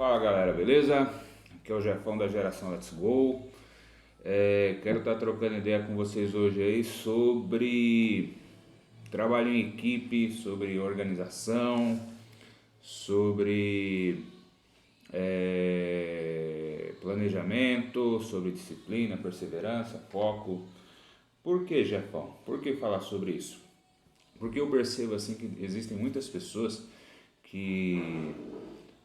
Fala galera, beleza? Aqui é o Jefão da geração Let's Go. Quero estar trocando ideia com vocês hoje aí sobre trabalho em equipe, sobre organização, sobre planejamento, sobre disciplina, perseverança, foco. Por que, Jefão? Por que falar sobre isso? Porque eu percebo assim que existem muitas pessoas que,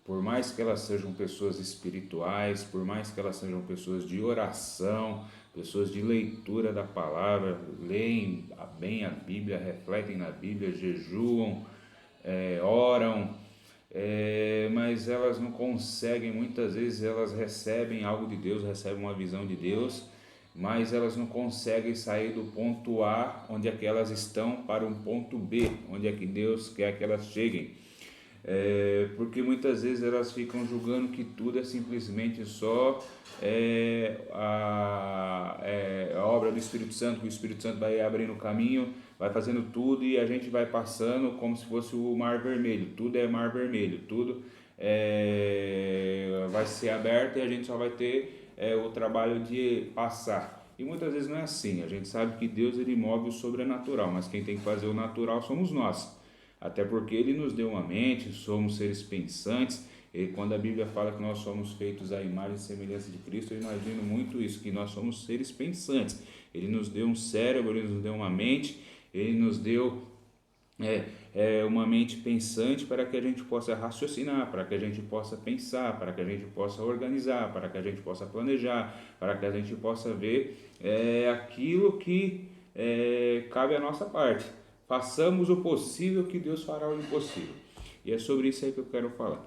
por mais que elas sejam pessoas espirituais, por mais que elas sejam pessoas de oração, pessoas de leitura da palavra, leem bem a Bíblia, refletem na Bíblia, jejuam, oram, mas elas não conseguem, muitas vezes elas recebem algo de Deus, recebem uma visão de Deus, mas elas não conseguem sair do ponto A, onde é que elas estão, para um ponto B, onde é que Deus quer que elas cheguem. Porque muitas vezes elas ficam julgando que tudo é simplesmente só a obra do Espírito Santo, que o Espírito Santo vai abrindo o caminho, vai fazendo tudo e a gente vai passando como se fosse o mar vermelho. Tudo é mar vermelho, tudo vai ser aberto e a gente só vai ter o trabalho de passar. E muitas vezes não é assim. A gente sabe que Deus ele move o sobrenatural, mas quem tem que fazer o natural somos nós. Até porque ele nos deu uma mente, somos seres pensantes, e quando a Bíblia fala que nós somos feitos à imagem e semelhança de Cristo, eu imagino muito isso, que nós somos seres pensantes. Ele nos deu um cérebro, ele nos deu uma mente, ele nos deu uma mente pensante para que a gente possa raciocinar, para que a gente possa pensar, para que a gente possa organizar, para que a gente possa planejar, para que a gente possa ver aquilo que cabe à nossa parte. Façamos o possível que Deus fará o impossível. E é sobre isso aí que eu quero falar.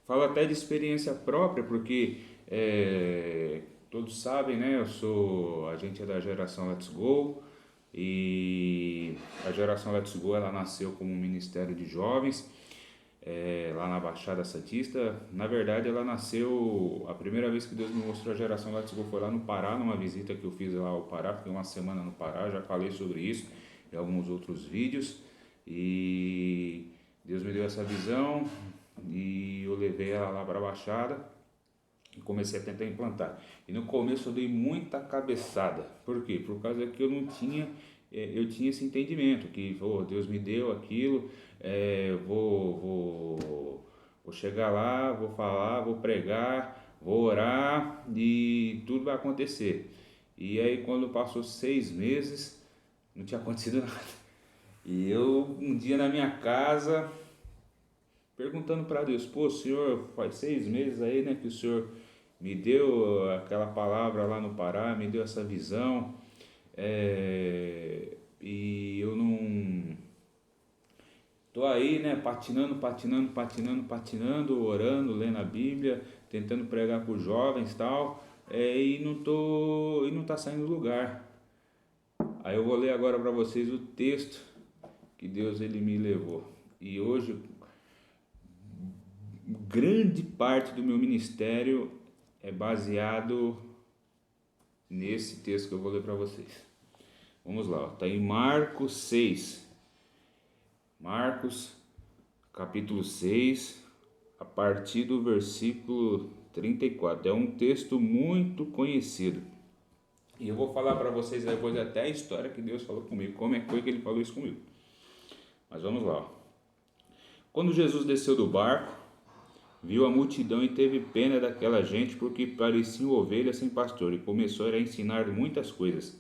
Falo até de experiência própria, porque todos sabem, né? A gente é da geração Let's Go, e a geração Let's Go ela nasceu como um ministério de jovens lá na Baixada Santista. Na verdade, ela nasceu, a primeira vez que Deus me mostrou a geração Let's Go foi lá no Pará, numa visita que eu fiz lá ao Pará, fiquei uma semana no Pará, já falei sobre isso em alguns outros vídeos, e Deus me deu essa visão e eu levei ela lá para a Baixada e comecei a tentar implantar. E no começo eu dei muita cabeçada. Por quê? Por causa que eu tinha esse entendimento que Deus me deu aquilo, vou chegar lá, vou falar, vou pregar, vou orar e tudo vai acontecer. E aí quando passou 6 meses, não tinha acontecido nada. E eu, um dia na minha casa, perguntando para Deus, Senhor, faz 6 meses aí, né, que o Senhor me deu aquela palavra lá no Pará, me deu essa visão, e eu não tô aí, né, patinando, orando, lendo a Bíblia, tentando pregar para os jovens e tal, e não tá saindo do lugar. Aí eu vou ler agora para vocês o texto que Deus ele me levou. E hoje, grande parte do meu ministério é baseado nesse texto que eu vou ler para vocês. Vamos lá, está em Marcos 6. Marcos, capítulo 6, a partir do versículo 34. É um texto muito conhecido. E eu vou falar para vocês depois até a história que Deus falou comigo, como é que foi que ele falou isso comigo. Mas vamos lá. Quando Jesus desceu do barco, viu a multidão e teve pena daquela gente, porque pareciam ovelhas sem pastor, e começou a ensinar muitas coisas.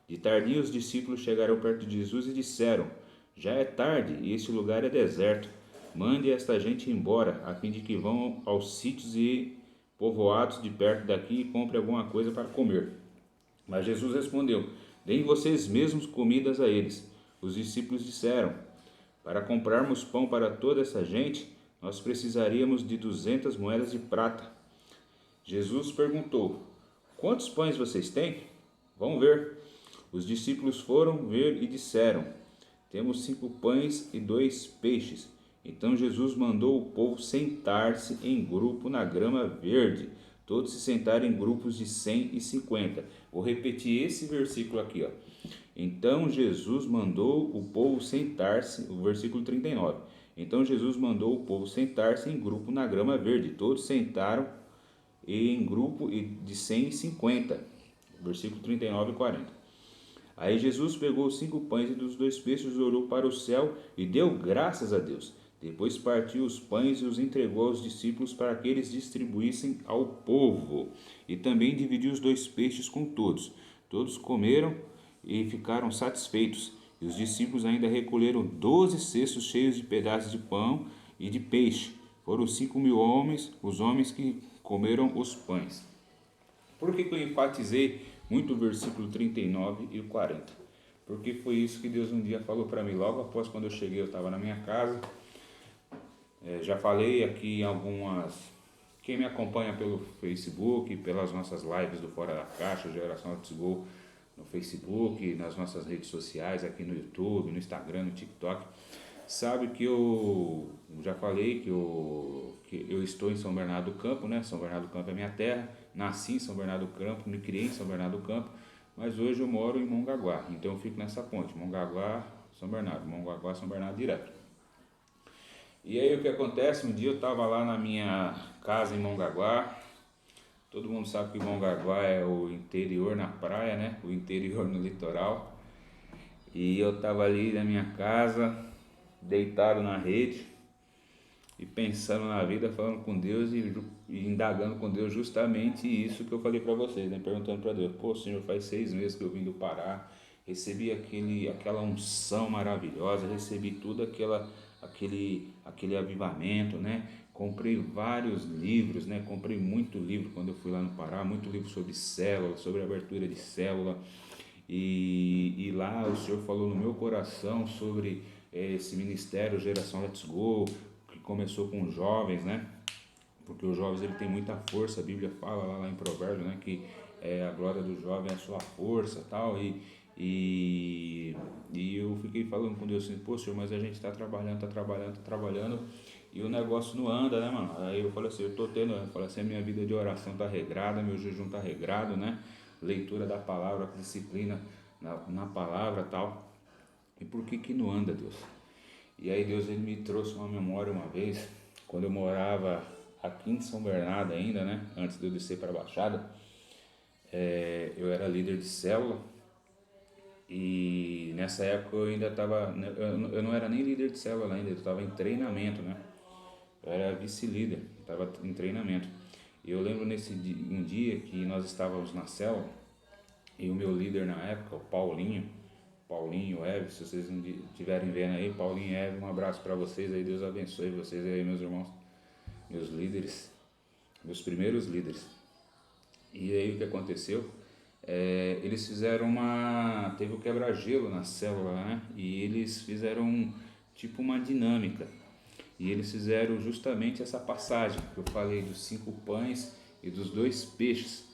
De tardinho os discípulos chegaram perto de Jesus e disseram: já é tarde e este lugar é deserto. Mande esta gente embora, a fim de que vão aos sítios e povoados de perto daqui e compre alguma coisa para comer. Mas Jesus respondeu: deem vocês mesmos comidas a eles. Os discípulos disseram: para comprarmos pão para toda essa gente, nós precisaríamos de 200 moedas de prata. Jesus perguntou: quantos pães vocês têm? Vão ver. Os discípulos foram ver e disseram: temos 5 pães e 2 peixes. Então Jesus mandou o povo sentar-se em grupo na grama verde. Todos se sentaram em grupos de 150. Vou repetir esse versículo aqui, Então Jesus mandou o povo sentar-se, o versículo 39. Então Jesus mandou o povo sentar-se em grupo na grama verde. Todos sentaram em grupo de 150. Versículo 39 e 40. Aí Jesus pegou os 5 pães e dos 2 peixes, orou para o céu e deu graças a Deus. Depois partiu os pães e os entregou aos discípulos para que eles distribuíssem ao povo. E também dividiu os 2 peixes com todos. Todos comeram e ficaram satisfeitos. E os discípulos ainda recolheram 12 cestos cheios de pedaços de pão e de peixe. Foram 5.000 homens, os homens que comeram os pães. Por que eu enfatizei muito o versículo 39 e o 40? Porque foi isso que Deus um dia falou para mim. Logo após, quando eu cheguei, eu estava na minha casa. Já falei aqui algumas... Quem me acompanha pelo Facebook, pelas nossas lives do Fora da Caixa, Geração Let's Go, no Facebook, nas nossas redes sociais, aqui no YouTube, no Instagram, no TikTok, sabe que eu já falei que eu estou em São Bernardo do Campo, né? São Bernardo do Campo é minha terra, nasci em São Bernardo do Campo, me criei em São Bernardo do Campo, mas hoje eu moro em Mongaguá, então eu fico nessa ponte, Mongaguá, São Bernardo, Mongaguá, São Bernardo direto. E aí o que acontece, um dia eu estava lá na minha casa em Mongaguá. Todo mundo sabe que Mongaguá é o interior na praia, né? O interior no litoral. E eu estava ali na minha casa, deitado na rede e pensando na vida, falando com Deus e indagando com Deus justamente isso que eu falei para vocês, né? Perguntando para Deus: pô, Senhor, faz 6 meses que eu vim do Pará, recebi aquela unção maravilhosa, recebi tudo aquele avivamento, né? Comprei vários livros, né? Comprei muito livro quando eu fui lá no Pará, muito livro sobre célula, sobre abertura de célula. E lá o Senhor falou no meu coração sobre esse ministério Geração Let's Go, que começou com os jovens, né? Porque os jovens ele tem muita força, a Bíblia fala lá em Provérbios, né? Que a glória do jovem é a sua força, tal. E eu fiquei falando com Deus assim: pô, Senhor, mas a gente está trabalhando e o negócio não anda, né, mano? Aí eu falei assim: eu falei assim, a minha vida de oração tá regrada, meu jejum tá regrado, né? Leitura da palavra, disciplina na palavra, tal. E por que não anda, Deus? E aí Deus ele me trouxe uma memória uma vez, quando eu morava aqui em São Bernardo ainda, né? Antes de eu descer para a Baixada, eu era líder de célula. E nessa época eu ainda estava, eu não era nem líder de célula ainda, eu estava em treinamento, né? Eu era vice-líder, estava em treinamento. E eu lembro um dia que nós estávamos na célula e o meu líder na época, o Paulinho, Eve, se vocês não estiverem vendo aí, Paulinho e Eve, um abraço para vocês aí, Deus abençoe vocês aí, meus irmãos, meus líderes, meus primeiros líderes. E aí o que aconteceu? Eles fizeram teve o quebra-gelo na célula, né? E eles fizeram tipo uma dinâmica. E eles fizeram justamente essa passagem que eu falei dos 5 pães e dos 2 peixes.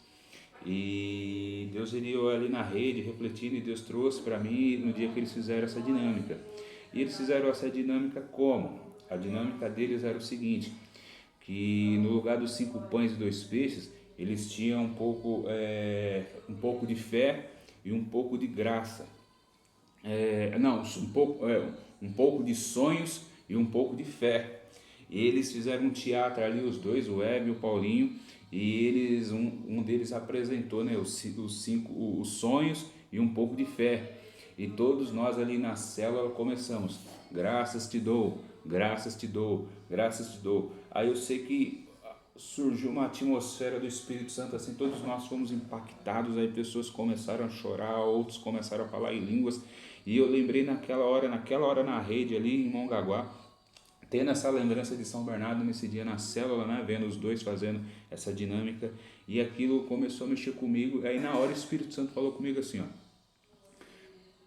E Deus iria ali na rede refletindo, e Deus trouxe para mim no dia que eles fizeram essa dinâmica. E eles fizeram essa dinâmica como? A dinâmica deles era o seguinte, que no lugar dos 5 pães e 2 peixes, eles tinham um pouco de fé e um pouco de graça. Um pouco de sonhos e um pouco de fé. Eles fizeram um teatro ali, os dois, o Hebe e o Paulinho, e um deles apresentou, né, os sonhos e um pouco de fé. E todos nós ali na célula começamos: graças te dou, graças te dou, graças te dou. Aí eu sei que surgiu uma atmosfera do Espírito Santo, assim, todos nós fomos impactados, aí pessoas começaram a chorar, outros começaram a falar em línguas, e eu lembrei naquela hora na rede ali em Mongaguá, tendo essa lembrança de São Bernardo nesse dia na célula, né, vendo os dois fazendo essa dinâmica, e aquilo começou a mexer comigo. Aí na hora o Espírito Santo falou comigo assim, ó: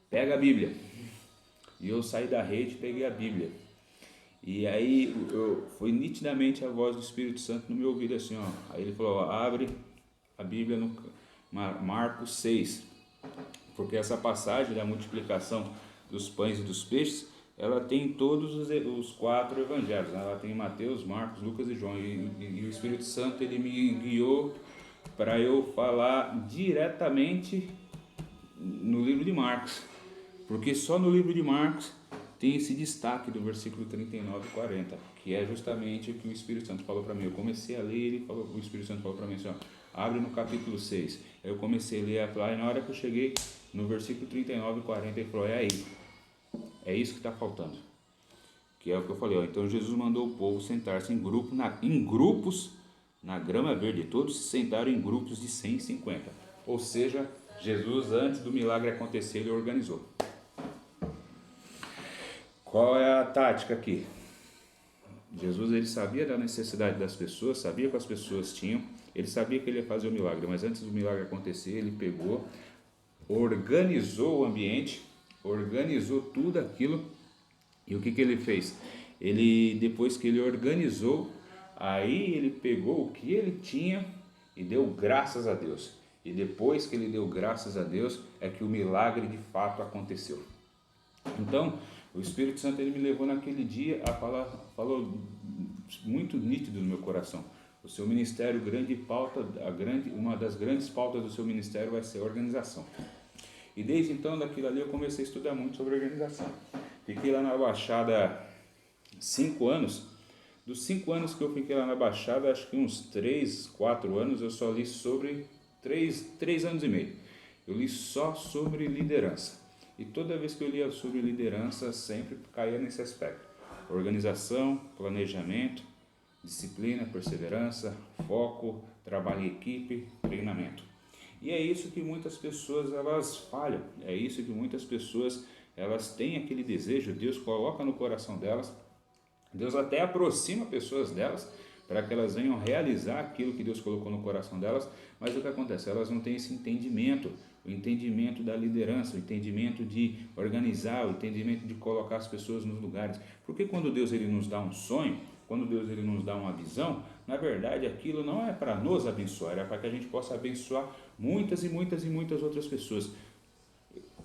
pega a Bíblia. E eu saí da rede e peguei a Bíblia. E aí foi nitidamente a voz do Espírito Santo no meu ouvido assim, ó. Aí ele falou: ó, abre a Bíblia no Marcos 6, porque essa passagem da multiplicação dos pães e dos peixes, ela tem todos os 4 evangelhos, né? Ela tem Mateus, Marcos, Lucas e João, e o Espírito Santo ele me guiou para eu falar diretamente no livro de Marcos, porque só no livro de Marcos tem esse destaque do versículo 39 e 40, que é justamente o que o Espírito Santo falou para mim. Eu comecei a ler, o Espírito Santo falou para mim assim, ó, abre no capítulo 6. Eu comecei a ler, e na hora que eu cheguei no versículo 39 e 40, ele falou, é aí, é isso que está faltando. Que é o que eu falei, ó, então Jesus mandou o povo sentar-se em grupos na grama verde. Todos se sentaram em grupos de 150. Ou seja, Jesus, antes do milagre acontecer, ele organizou. Qual é a tática aqui? Jesus, ele sabia da necessidade das pessoas, sabia que as pessoas tinham, ele sabia que ele ia fazer o milagre, mas antes do milagre acontecer, ele pegou, organizou o ambiente, organizou tudo aquilo. E o que ele fez? Depois que ele organizou, aí ele pegou o que ele tinha e deu graças a Deus. E depois que ele deu graças a Deus, é que o milagre de fato aconteceu. Então, o Espírito Santo, ele me levou naquele dia a falar, falou muito nítido no meu coração. O seu ministério, uma das grandes pautas do seu ministério vai ser a organização. E desde então, daquilo ali, eu comecei a estudar muito sobre organização. Fiquei lá na Baixada 5 anos. Dos 5 anos que eu fiquei lá na Baixada, acho que uns 3, 4 anos, eu só li sobre 3 anos e meio. Eu li só sobre liderança. E toda vez que eu lia sobre liderança, sempre caía nesse aspecto. Organização, planejamento, disciplina, perseverança, foco, trabalho em equipe, treinamento. E é isso que muitas pessoas elas falham. É isso que muitas pessoas elas têm aquele desejo, Deus coloca no coração delas, Deus até aproxima pessoas delas para que elas venham realizar aquilo que Deus colocou no coração delas, mas o que acontece? Elas não têm esse entendimento, o entendimento da liderança, o entendimento de organizar, o entendimento de colocar as pessoas nos lugares. Porque quando Deus ele nos dá um sonho, quando Deus ele nos dá uma visão, na verdade aquilo não é para nos abençoar, é para que a gente possa abençoar muitas e muitas e muitas outras pessoas.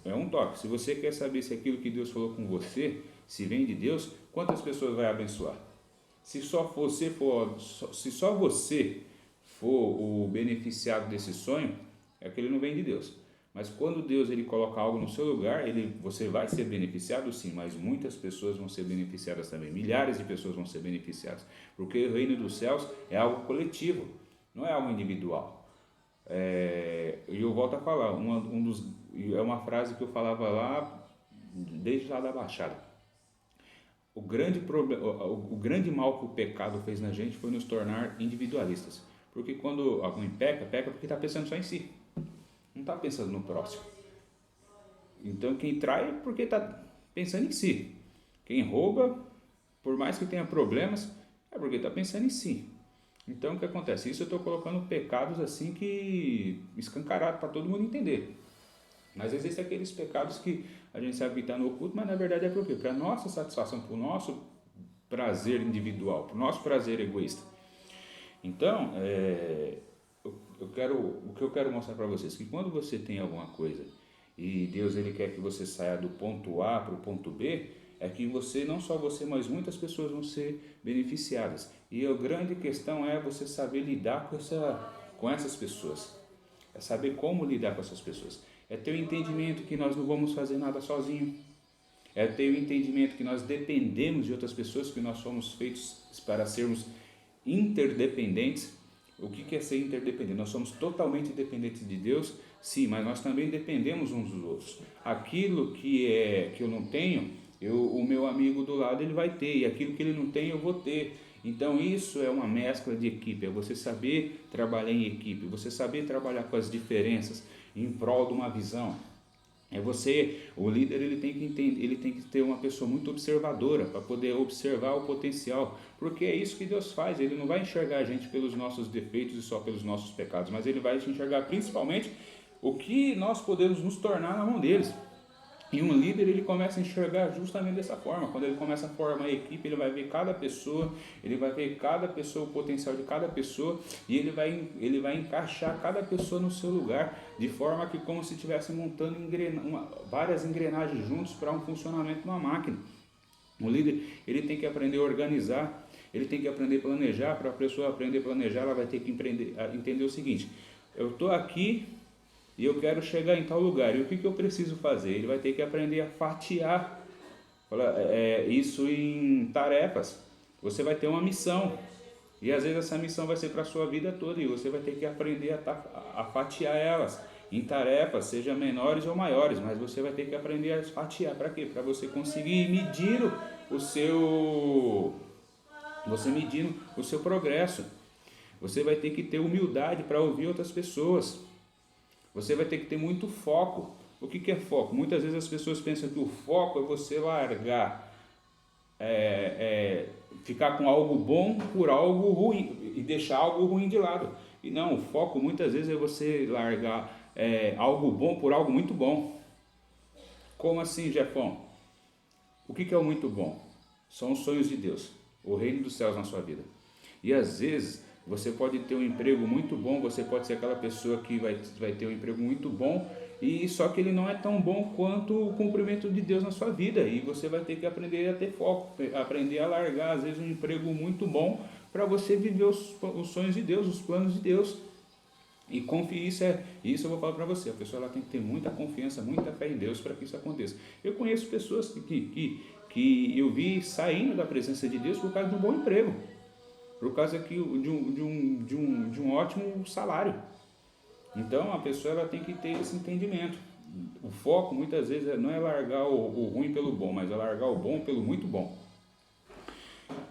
É um toque. Se você quer saber se aquilo que Deus falou com você, se vem de Deus, quantas pessoas vai abençoar? Se só você for o beneficiado desse sonho, é que ele não vem de Deus. Mas quando Deus ele coloca algo no seu lugar, você vai ser beneficiado sim, mas muitas pessoas vão ser beneficiadas também. Milhares de pessoas vão ser beneficiadas. Porque o reino dos céus é algo coletivo, não é algo individual. E eu volto a falar, é uma frase que eu falava lá, desde lá da Baixada. O grande mal que o pecado fez na gente foi nos tornar individualistas. Porque quando alguém peca porque está pensando só em si. Não está pensando no próximo. Então quem trai é porque está pensando em si. Quem rouba, por mais que tenha problemas, é porque está pensando em si. Então o que acontece? Isso eu estou colocando pecados assim que escancarado para todo mundo entender. Mas existem aqueles pecados que a gente sabe que está no oculto, mas na verdade é por quê? Para a nossa satisfação, para o nosso prazer individual, para o nosso prazer egoísta. Então, o que eu quero mostrar para vocês, que quando você tem alguma coisa e Deus ele quer que você saia do ponto A para o ponto B, é que você, não só você, mas muitas pessoas vão ser beneficiadas. E a grande questão é você saber lidar com essas pessoas. É saber como lidar com essas pessoas. É ter o entendimento que nós não vamos fazer nada sozinho. É ter o entendimento que nós dependemos de outras pessoas, que nós somos feitos para sermos interdependentes. O que é ser interdependente? Nós somos totalmente dependentes de Deus, sim, mas nós também dependemos uns dos outros. Aquilo que eu não tenho, o meu amigo do lado ele vai ter, e aquilo que ele não tem eu vou ter. Então isso é uma mescla de equipe, é você saber trabalhar em equipe, você saber trabalhar com as diferenças em prol de uma visão. O líder ele tem que entender, ele tem que ter uma pessoa muito observadora para poder observar o potencial, porque é isso que Deus faz. Ele não vai enxergar a gente pelos nossos defeitos e só pelos nossos pecados, mas ele vai enxergar principalmente o que nós podemos nos tornar na mão deles. E um líder ele começa a enxergar justamente dessa forma. Quando ele começa a formar a equipe, ele vai ver cada pessoa, o potencial de cada pessoa, e ele vai encaixar cada pessoa no seu lugar, de forma que como se estivesse montando várias engrenagens juntos para um funcionamento de uma máquina. O líder ele tem que aprender a organizar, ele tem que aprender a planejar. Para a pessoa aprender a planejar, ela vai ter que entender o seguinte: eu estou aqui e eu quero chegar em tal lugar, e o que eu preciso fazer? Ele vai ter que aprender a fatiar Isso em tarefas. Você vai ter uma missão. E às vezes essa missão vai ser para a sua vida toda e você vai ter que aprender a fatiar elas em tarefas, seja menores ou maiores, mas você vai ter que aprender a fatiar. Para quê? Para você conseguir medir o seu, você medindo o seu progresso. Você vai ter que ter humildade para ouvir outras pessoas. Você vai ter que ter muito foco. O que é foco? Muitas vezes as pessoas pensam que o foco é você largar, ficar com algo bom por algo ruim e deixar algo ruim de lado. E não, o foco muitas vezes é você largar algo bom por algo muito bom. Como assim, Jefão? O que é o muito bom? São os sonhos de Deus, o reino dos céus na sua vida. E às vezes você pode ter um emprego muito bom, você pode ser aquela pessoa que vai ter um emprego muito bom, e só que ele não é tão bom quanto o cumprimento de Deus na sua vida, e você vai ter que aprender a ter foco, aprender a largar às vezes um emprego muito bom para você viver os sonhos de Deus, os planos de Deus. E confie, isso eu vou falar para você, a pessoa ela tem que ter muita confiança, muita fé em Deus para que isso aconteça. Eu conheço pessoas que eu vi saindo da presença de Deus por causa de um bom emprego, por causa de um ótimo salário. Então a pessoa ela tem que ter esse entendimento. O foco muitas vezes não é largar o ruim pelo bom, mas é largar o bom pelo muito bom.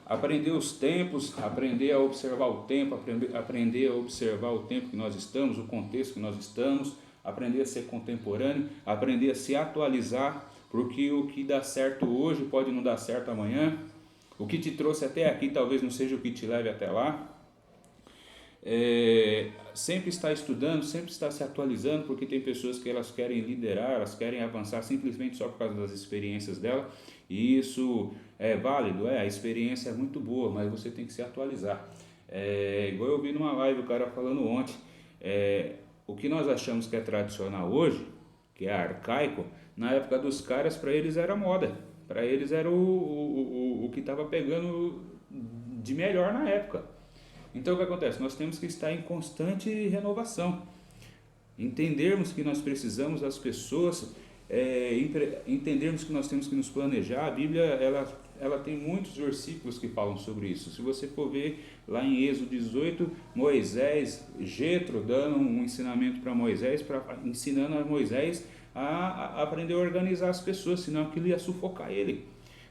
Aprender os tempos, aprender a observar o tempo, aprender a observar o tempo que nós estamos, o contexto que nós estamos, aprender a ser contemporâneo, aprender a se atualizar, porque o que dá certo hoje pode não dar certo amanhã. O que te trouxe até aqui talvez não seja o que te leve até lá. Sempre está estudando, sempre está se atualizando, porque tem pessoas que elas querem liderar, elas querem avançar simplesmente só por causa das experiências dela, e isso é válido, a experiência é muito boa, mas você tem que se atualizar. Igual eu vi numa live o cara falando ontem, o que nós achamos que é tradicional hoje, que é arcaico, na época dos caras, para eles era moda, para eles era o que estava pegando de melhor na época. Então o que acontece? Nós temos que estar em constante renovação, entendermos que nós precisamos das pessoas, entendermos que nós temos que nos planejar. A Bíblia ela tem muitos versículos que falam sobre isso. Se você for ver lá em Êxodo 18, Moisés, Jetro dando um ensinamento para Moisés, ensinando a Moisés a aprender a organizar as pessoas, senão aquilo ia sufocar ele.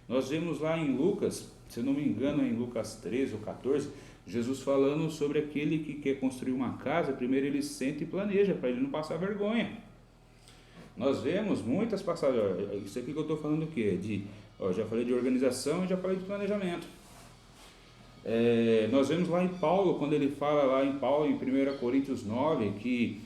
Nós vemos lá em Lucas, se eu não me engano, em Lucas 13 ou 14, Jesus falando sobre aquele que quer construir uma casa, primeiro ele senta e planeja, para ele não passar vergonha. Nós vemos muitas passagens, isso aqui que eu estou falando o quê? Já falei de organização e já falei de planejamento. Nós vemos lá em Paulo, quando ele fala lá em Paulo, em 1 Coríntios 9, que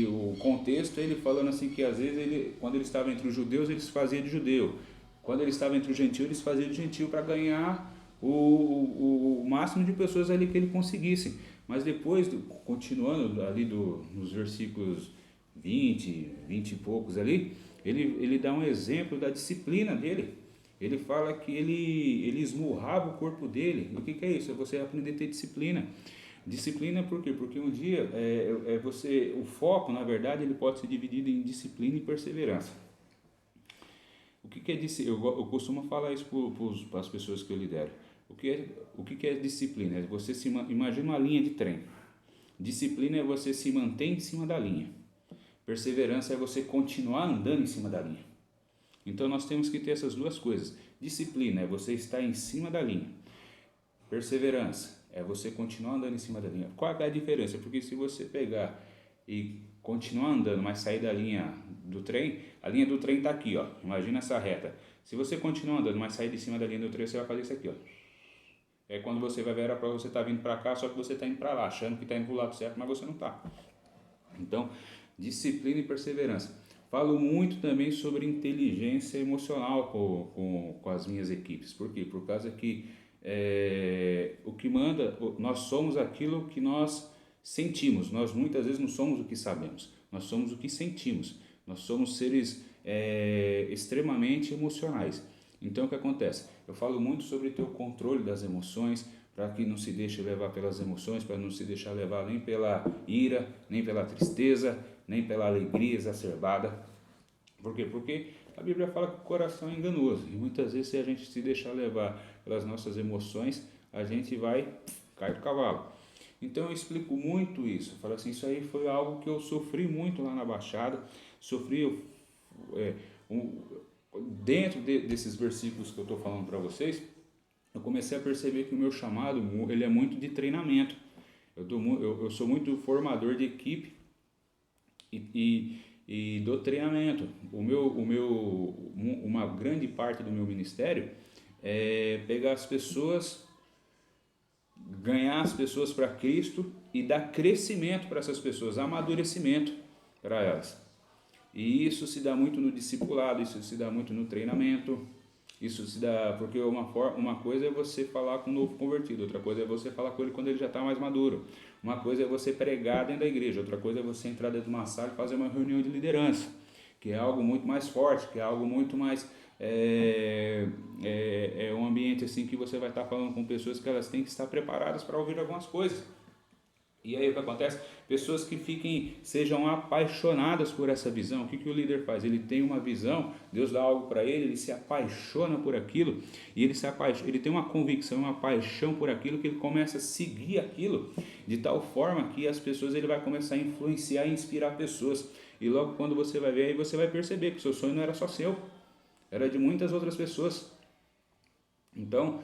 o contexto, ele falando assim que às vezes, quando ele estava entre os judeus, ele se fazia de judeu. Quando ele estava entre os gentios, ele se fazia de gentio para ganhar o máximo de pessoas ali que ele conseguisse. Mas depois, continuando ali nos versículos 20 e poucos ali, ele dá um exemplo da disciplina dele. Ele fala que ele esmurrava o corpo dele. O que é isso? É você aprender a ter disciplina. Disciplina por quê? Porque um dia o foco, na verdade, ele pode ser dividido em disciplina e perseverança. O que é disciplina? Eu costumo falar isso para as pessoas que eu lidero. O que é disciplina? É você imagina uma linha de trem. Disciplina é você se manter em cima da linha. Perseverança é você continuar andando em cima da linha. Então nós temos que ter essas duas coisas. Disciplina é você estar em cima da linha. Perseverança é você continuar andando em cima da linha. Qual é a diferença? Porque se você pegar e continuar andando, mas sair da linha do trem, a linha do trem está aqui, ó. Imagina essa reta. Se você continuar andando, mas sair de cima da linha do trem, você vai fazer isso aqui, ó. Quando você vai ver, era para você estar vindo para cá, só que você está indo para lá, achando que está indo para o lado certo, mas você não está. Então, disciplina e perseverança. Falo muito também sobre inteligência emocional com as minhas equipes. Por quê? Por causa que o que manda, nós somos aquilo que nós sentimos. Nós muitas vezes não somos o que sabemos, nós somos o que sentimos. Nós somos seres extremamente emocionais. Então o que acontece? Eu falo muito sobre ter o controle das emoções, para que não se deixe levar pelas emoções, para não se deixar levar nem pela ira, nem pela tristeza, nem pela alegria exacerbada. Por quê? Porque A Bíblia fala que o coração é enganoso e muitas vezes se a gente se deixar levar pelas nossas emoções, a gente vai cair do cavalo. Então eu explico muito isso. Eu falo assim, isso aí foi algo que eu sofri muito lá na Baixada, sofri é, um, dentro desses versículos que eu estou falando para vocês, eu comecei a perceber que o meu chamado ele é muito de treinamento. Eu sou muito formador de equipe e do treinamento. Uma grande parte do meu ministério é pegar as pessoas, ganhar as pessoas para Cristo e dar crescimento para essas pessoas, amadurecimento para elas. E isso se dá muito no discipulado, isso se dá muito no treinamento, isso se dá, porque uma coisa é você falar com um novo convertido, outra coisa é você falar com ele quando ele já está mais maduro. Uma coisa é você pregar dentro da igreja, outra coisa é você entrar dentro de uma sala e fazer uma reunião de liderança, que é algo muito mais forte, que é algo muito mais... É um ambiente assim que você vai estar falando com pessoas que elas têm que estar preparadas para ouvir algumas coisas. E aí o que acontece? Pessoas que sejam apaixonadas por essa visão. O que o líder faz? Ele tem uma visão, Deus dá algo para ele se apaixona por aquilo, e ele tem uma convicção, uma paixão por aquilo, que ele começa a seguir aquilo, de tal forma que as pessoas, ele vai começar a influenciar e inspirar pessoas. E logo quando você vai ver, aí você vai perceber que o seu sonho não era só seu, era de muitas outras pessoas. Então,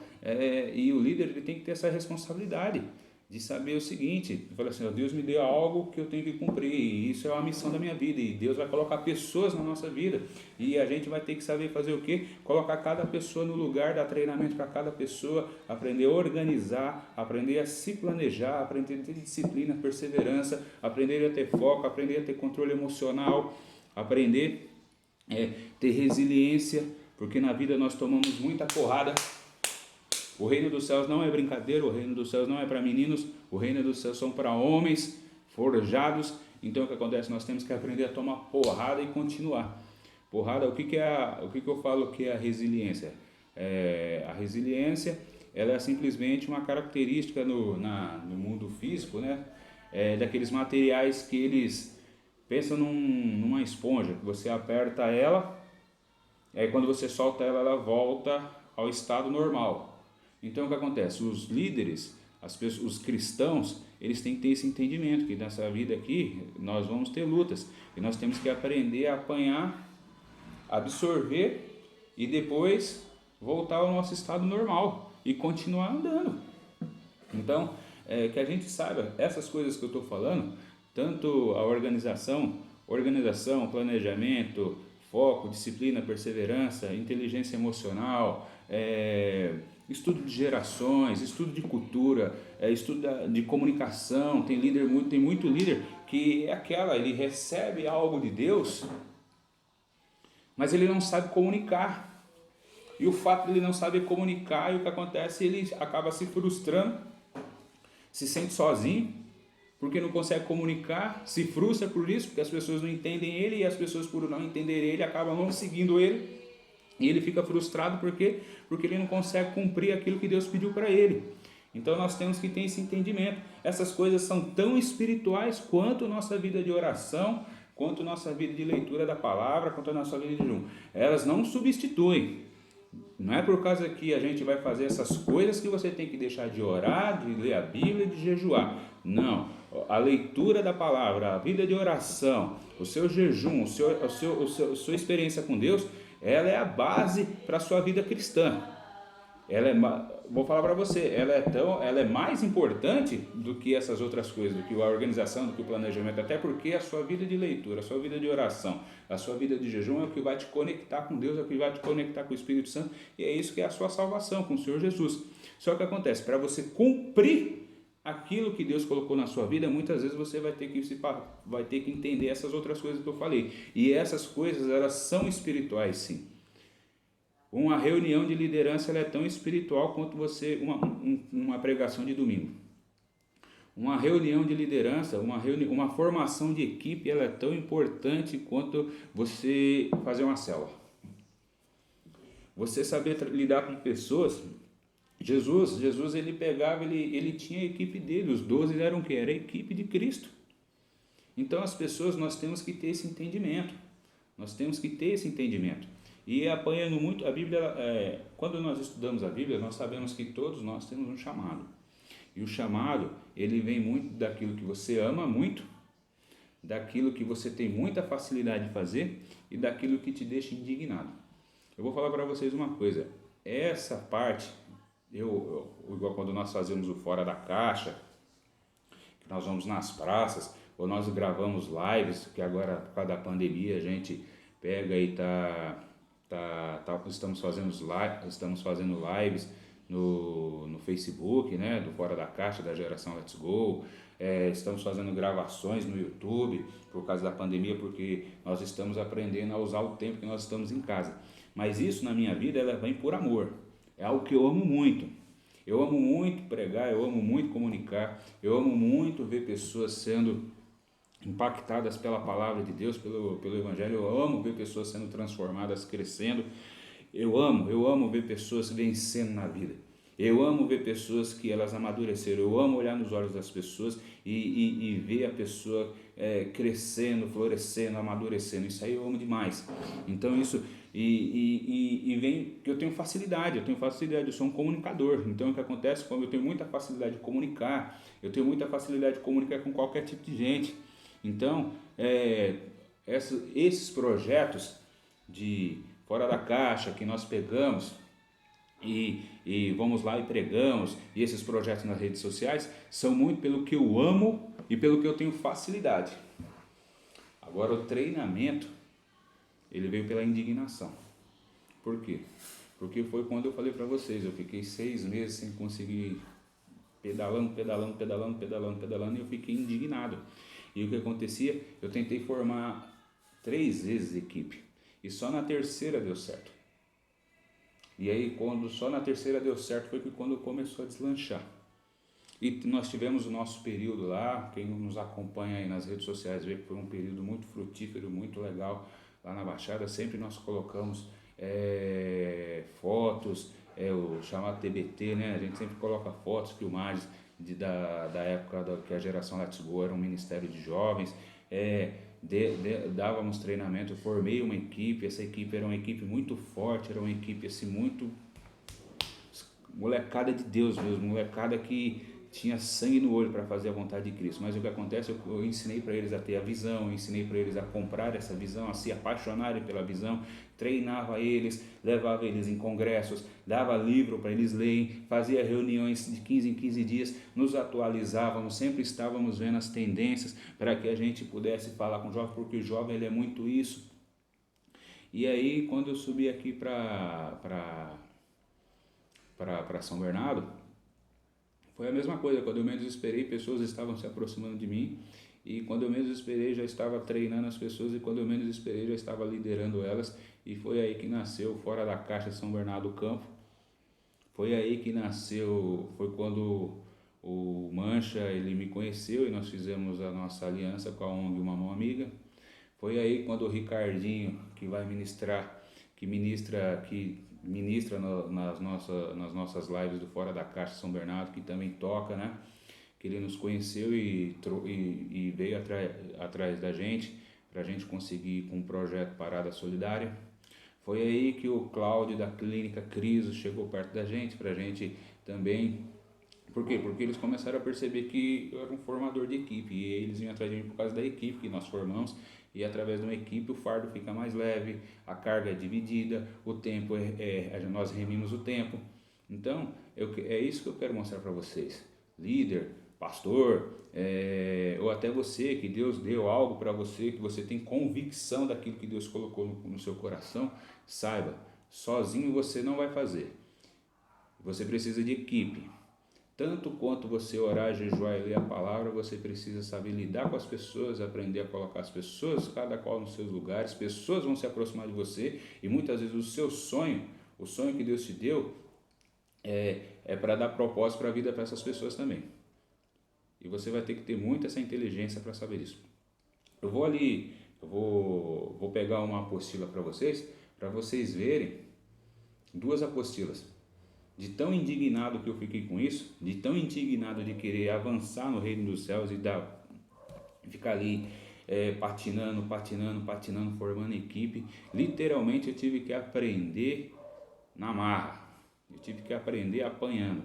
e o líder ele tem que ter essa responsabilidade de saber o seguinte, fala assim, Deus me deu algo que eu tenho que cumprir, e isso é uma missão da minha vida, e Deus vai colocar pessoas na nossa vida, e a gente vai ter que saber fazer o quê? Colocar cada pessoa no lugar, dar treinamento para cada pessoa, aprender a organizar, aprender a se planejar, aprender a ter disciplina, perseverança, aprender a ter foco, aprender a ter controle emocional, aprender a ter resiliência, porque na vida nós tomamos muita porrada. O reino dos céus não é brincadeira, o reino dos céus não é para meninos, o reino dos céus são para homens forjados. Então o que acontece? Nós temos que aprender a tomar porrada e continuar. Porrada, o que eu falo que é a resiliência? A resiliência, ela é simplesmente uma característica no mundo físico, né? Daqueles materiais que eles pensam numa esponja, que você aperta ela, e aí quando você solta ela, ela volta ao estado normal. Então o que acontece? Os líderes, os cristãos, eles têm que ter esse entendimento que nessa vida aqui nós vamos ter lutas e nós temos que aprender a apanhar, absorver e depois voltar ao nosso estado normal e continuar andando. Então, que a gente saiba essas coisas que eu estou falando, tanto a organização, planejamento, foco, disciplina, perseverança, inteligência emocional, estudo de gerações, estudo de cultura, estudo de comunicação. Tem muito líder que ele recebe algo de Deus, mas ele não sabe comunicar. E o fato de ele não saber comunicar, e o que acontece, ele acaba se frustrando, se sente sozinho, porque não consegue comunicar, se frustra por isso, porque as pessoas não entendem ele, e as pessoas, por não entender ele, acabam não seguindo ele. E ele fica frustrado porque ele não consegue cumprir aquilo que Deus pediu para ele. Então nós temos que ter esse entendimento. Essas coisas são tão espirituais quanto nossa vida de oração, quanto nossa vida de leitura da palavra, quanto a nossa vida de jejum. Elas não substituem. Não é por causa que a gente vai fazer essas coisas que você tem que deixar de orar, de ler a Bíblia, de jejuar. Não. A leitura da palavra, a vida de oração, o seu jejum, a sua experiência com Deus, ela é a base para a sua vida cristã. Vou falar para você, ela é mais importante do que essas outras coisas, do que a organização, do que o planejamento, até porque a sua vida de leitura, a sua vida de oração, a sua vida de jejum é o que vai te conectar com Deus, é o que vai te conectar com o Espírito Santo, e é isso que é a sua salvação com o Senhor Jesus. Só que acontece, para você cumprir aquilo que Deus colocou na sua vida, muitas vezes você vai ter que entender essas outras coisas que eu falei, e essas coisas, elas são espirituais, sim. Uma reunião de liderança, ela é tão espiritual quanto uma pregação de domingo. Uma reunião de liderança, uma formação de equipe, ela é tão importante quanto você fazer uma célula. Você saber lidar com pessoas. Jesus ele pegava, ele tinha a equipe dele, os 12 eram o quê? Era a equipe de Cristo. Então as pessoas, nós temos que ter esse entendimento. E apanhando muito, a Bíblia, quando nós estudamos a Bíblia, nós sabemos que todos nós temos um chamado. E o chamado, ele vem muito daquilo que você ama muito, daquilo que você tem muita facilidade de fazer e daquilo que te deixa indignado. Eu vou falar para vocês uma coisa, essa parte, igual quando nós fazemos o Fora da Caixa, que nós vamos nas praças, ou nós gravamos lives, que agora por causa da pandemia a gente pega e estamos fazendo lives no Facebook, né, do Fora da Caixa, da Geração Let's Go. Estamos fazendo gravações no YouTube por causa da pandemia, porque nós estamos aprendendo a usar o tempo que nós estamos em casa. Mas isso na minha vida, ela vem por amor, é algo que eu amo muito. Eu amo muito pregar, eu amo muito comunicar, eu amo muito ver pessoas sendo impactadas pela palavra de Deus, pelo Evangelho. Eu amo ver pessoas sendo transformadas, crescendo. Eu amo ver pessoas vencendo na vida. Eu amo ver pessoas que elas amadureceram. Eu amo olhar nos olhos das pessoas e ver a pessoa crescendo, florescendo, amadurecendo. Isso aí eu amo demais. Então isso vem que eu tenho facilidade, eu sou um comunicador. Então o que acontece quando eu tenho muita facilidade de comunicar, eu tenho muita facilidade de comunicar com qualquer tipo de gente. Então esses projetos de Fora da Caixa que nós pegamos e vamos lá e pregamos, e esses projetos nas redes sociais são muito pelo que eu amo e pelo que eu tenho facilidade. Agora o treinamento, ele veio pela indignação. Por quê? Porque foi quando eu falei para vocês, eu fiquei 6 meses sem conseguir, pedalando, e eu fiquei indignado. E o que acontecia? Eu tentei formar 3 vezes equipe, e só na terceira deu certo. E aí, quando só na terceira deu certo, foi que quando começou a deslanchar. E nós tivemos o nosso período lá, quem nos acompanha aí nas redes sociais vê que foi um período muito frutífero, muito legal lá na Baixada. Sempre nós colocamos fotos, o chamado TBT, né? A gente sempre coloca fotos, filmagens da época que a Geração Let's Go era um ministério de jovens. Dávamos treinamento, eu formei uma equipe, essa equipe era uma equipe muito forte, era uma equipe assim muito molecada de Deus mesmo, molecada que tinha sangue no olho para fazer a vontade de Cristo. Mas o que acontece, eu ensinei para eles a ter a visão, eu ensinei para eles a comprar essa visão, a se apaixonarem pela visão, treinava eles, levava eles em congressos, dava livro para eles lerem, fazia reuniões de 15 em 15 dias, nos atualizávamos, sempre estávamos vendo as tendências para que a gente pudesse falar com o jovem, porque o jovem ele é muito isso. E aí quando eu subi aqui para São Bernardo, foi a mesma coisa. Quando eu menos esperei, pessoas estavam se aproximando de mim, e quando eu menos esperei, já estava treinando as pessoas, e quando eu menos esperei, já estava liderando elas. E foi aí que nasceu Fora da Caixa São Bernardo do Campo. Foi aí que nasceu, foi quando o Mancha ele me conheceu e nós fizemos a nossa aliança com a ONG Uma Mão Amiga. Foi aí quando o Ricardinho, que vai ministrar, que ministra nas nossas lives do Fora da Caixa São Bernardo, que também toca, né? Que ele nos conheceu e veio atrás da gente, para a gente conseguir com um projeto Parada Solidária. Foi aí que o Cláudio da Clínica Criso chegou perto da gente, para a gente também. Por quê? Porque eles começaram a perceber que eu era um formador de equipe, e eles vinham atrás de mim por causa da equipe que nós formamos. E através de uma equipe o fardo fica mais leve, a carga é dividida, o tempo nós remimos o tempo. Então é isso que eu quero mostrar para vocês, líder, pastor, ou até você que Deus deu algo para você, que você tem convicção daquilo que Deus colocou no seu coração. Saiba, sozinho você não vai fazer, você precisa de equipe. Tanto quanto você orar, jejuar e ler a palavra, você precisa saber lidar com as pessoas, aprender a colocar as pessoas, cada qual nos seus lugares. Pessoas vão se aproximar de você, e muitas vezes o seu sonho, o sonho que Deus te deu, é para dar propósito para a vida para essas pessoas também. E você vai ter que ter muita essa inteligência para saber isso. Eu vou pegar uma apostila para vocês verem 2 apostilas. De tão indignado que eu fiquei com isso, de tão indignado de querer avançar no reino dos céus e ficar ali patinando, formando equipe. Literalmente eu tive que aprender na marra, eu tive que aprender apanhando.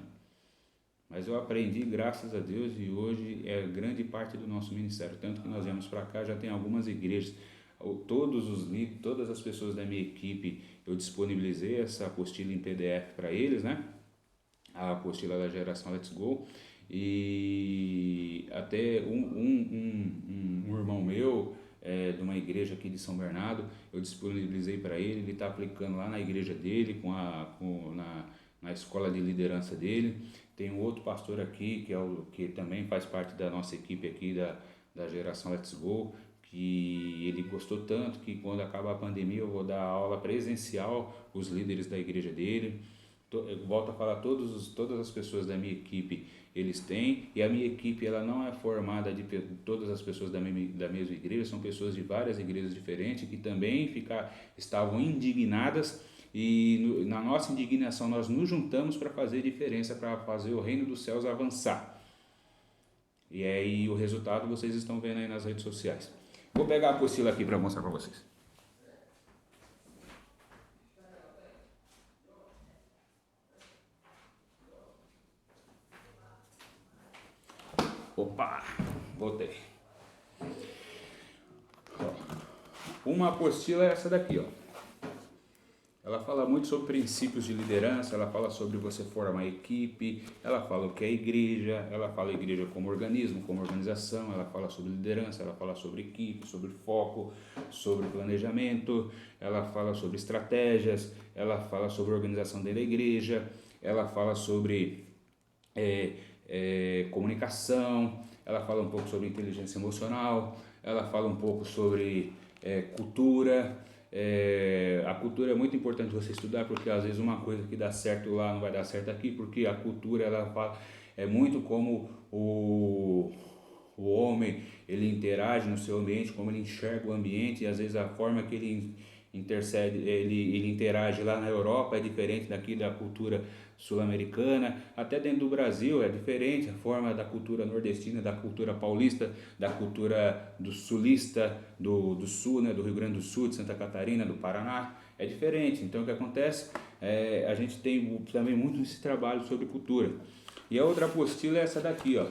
Mas eu aprendi, graças a Deus, e hoje é grande parte do nosso ministério. Tanto que nós viemos para cá, já tem algumas igrejas, todas as pessoas da minha equipe, eu disponibilizei essa apostila em PDF para eles, né? A apostila da geração Let's Go. E até um irmão meu, de uma igreja aqui de São Bernardo, eu disponibilizei para ele está aplicando lá na igreja dele, na escola de liderança dele. Tem um outro pastor aqui, que também faz parte da nossa equipe aqui da geração Let's Go, que ele gostou tanto que quando acabar a pandemia eu vou dar aula presencial para os líderes da igreja dele. Eu volto a falar, todas as pessoas da minha equipe eles têm, e a minha equipe ela não é formada de todas as pessoas da mesma igreja, são pessoas de várias igrejas diferentes que também estavam indignadas, e na nossa indignação nós nos juntamos para fazer diferença, para fazer o reino dos céus avançar. E aí o resultado vocês estão vendo aí nas redes sociais. Vou pegar a apostila aqui para mostrar para vocês. Opa, voltei. Uma apostila é essa daqui, ó. Ela fala muito sobre princípios de liderança, ela fala sobre você formar equipe, ela fala o que é igreja, ela fala a igreja como organismo, como organização, ela fala sobre liderança, ela fala sobre equipe, sobre foco, sobre planejamento, ela fala sobre estratégias, ela fala sobre organização dentro da igreja, ela fala sobre comunicação, ela fala um pouco sobre inteligência emocional, ela fala um pouco sobre cultura. A cultura é muito importante você estudar, porque às vezes uma coisa que dá certo lá não vai dar certo aqui, porque a cultura ela fala, é muito como o homem ele interage no seu ambiente, como ele enxerga o ambiente, e às vezes a forma que ele ele interage lá na Europa é diferente daqui da cultura sul-americana, até dentro do Brasil é diferente a forma da cultura nordestina, da cultura paulista, da cultura do sulista, do sul, né, do Rio Grande do Sul, de Santa Catarina, do Paraná, é diferente. Então o que acontece? A gente tem também muito esse trabalho sobre cultura. E a outra apostila é essa daqui, ó.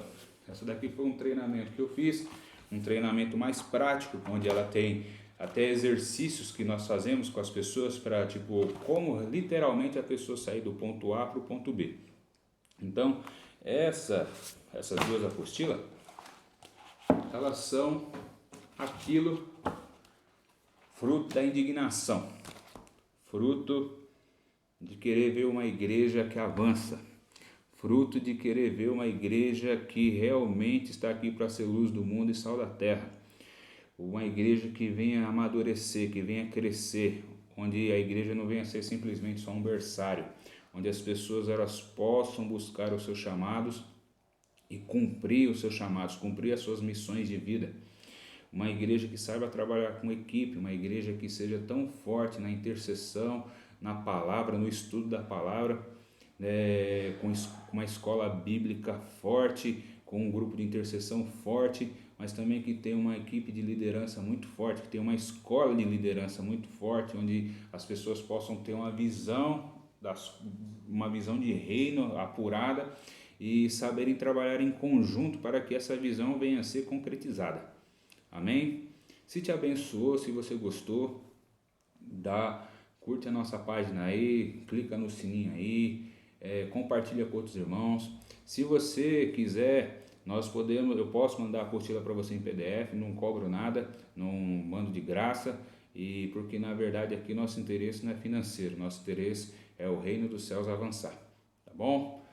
Essa daqui foi um treinamento que eu fiz, um treinamento mais prático, onde ela tem até exercícios que nós fazemos com as pessoas para, como literalmente a pessoa sair do ponto A para o ponto B. Então, essas duas apostilas, elas são aquilo, fruto da indignação, fruto de querer ver uma igreja que avança, fruto de querer ver uma igreja que realmente está aqui para ser luz do mundo e sal da terra. Uma igreja que venha amadurecer, que venha crescer, onde a igreja não venha ser simplesmente só um berçário, onde as pessoas elas possam buscar os seus chamados e cumprir os seus chamados, cumprir as suas missões de vida. Uma igreja que saiba trabalhar com equipe, uma igreja que seja tão forte na intercessão, na palavra, no estudo da palavra, com uma escola bíblica forte, com um grupo de intercessão forte, mas também que tem uma equipe de liderança muito forte, que tem uma escola de liderança muito forte, onde as pessoas possam ter uma visão de reino apurada e saberem trabalhar em conjunto para que essa visão venha a ser concretizada. Amém? Se te abençoou, se você gostou, curte a nossa página aí, clica no sininho aí, compartilha com outros irmãos. Se você quiser, eu posso mandar a apostila para você em PDF, não cobro nada, não mando de graça, e porque na verdade aqui nosso interesse não é financeiro, nosso interesse é o reino dos céus avançar, tá bom?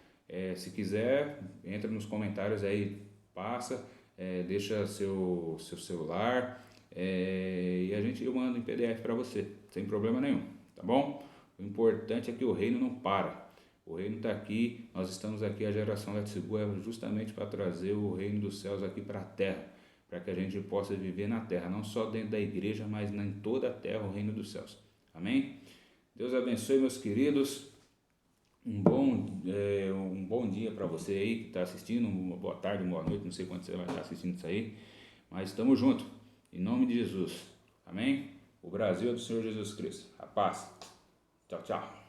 Se quiser, entra nos comentários aí, passa, deixa seu celular, e eu mando em PDF para você, sem problema nenhum, tá bom? O importante é que o reino não para. O reino está aqui, nós estamos aqui, a geração Let's Go é justamente para trazer o reino dos céus aqui para a terra, para que a gente possa viver na terra, não só dentro da igreja, mas em toda a terra, o reino dos céus. Amém? Deus abençoe, meus queridos. Um bom dia para você aí que está assistindo, uma boa tarde, uma boa noite, não sei quando você vai estar assistindo isso aí, mas estamos juntos. Em nome de Jesus. Amém? O Brasil é do Senhor Jesus Cristo. A paz. Tchau, tchau.